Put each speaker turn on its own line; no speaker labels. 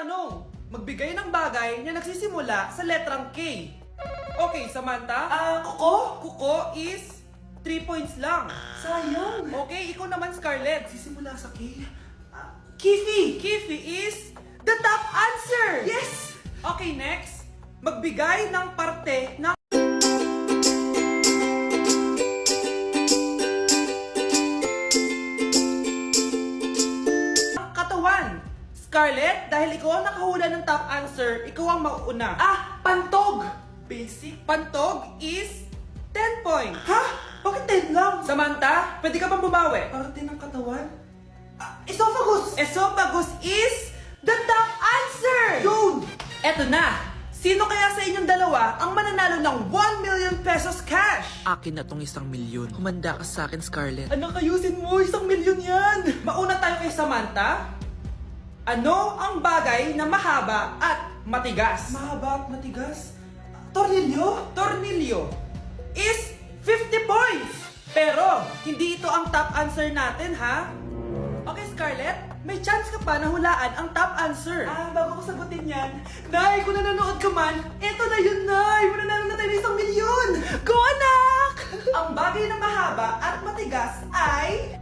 tanong. Magbigay ng bagay na nagsisimula sa letrang K. Okay, Samantha?
Kuko?
Kuko is 3 points lang.
Sayang.
Okay, ikaw naman, Scarlett.
Sisimula sa K. Kifi.
Kifi is the top answer!
Yes!
Okay, next. Magbigay ng parte ng katawan. Scarlett, dahil ikaw ang nakahula ng top answer, ikaw ang mauuna.
Pantog. Basic.
Pantog is 10 points.
Ha? Bakit 10 lang?
Samantha, pwede ka bang bumawi?
Parte ng katawan? Esophagus.
Esophagus is the top answer!
Yun!
Eto na! Sino kaya sa inyong dalawa ang mananalo ng 1 million pesos cash?
Akin na tong 1 milyon. Humanda ka sa akin, Scarlett.
Anak, ayusin mo. 1 milyon yan.
Mauna tayo kay Samantha. Ano ang bagay na mahaba at matigas?
Mahaba at matigas. Tornilyo?
Tornilyo is 50 points! Pero, hindi ito ang top answer natin, ha? Okay, Scarlett, may chance ka pa na hulaan ang top answer.
Bago ko sagutin yan, Nay, kung nanonood ka man, eto na yun, Nay! Mananalo na tayo ng 1 milyon! Go, anak!
Ang bagay na mahaba at matigas ay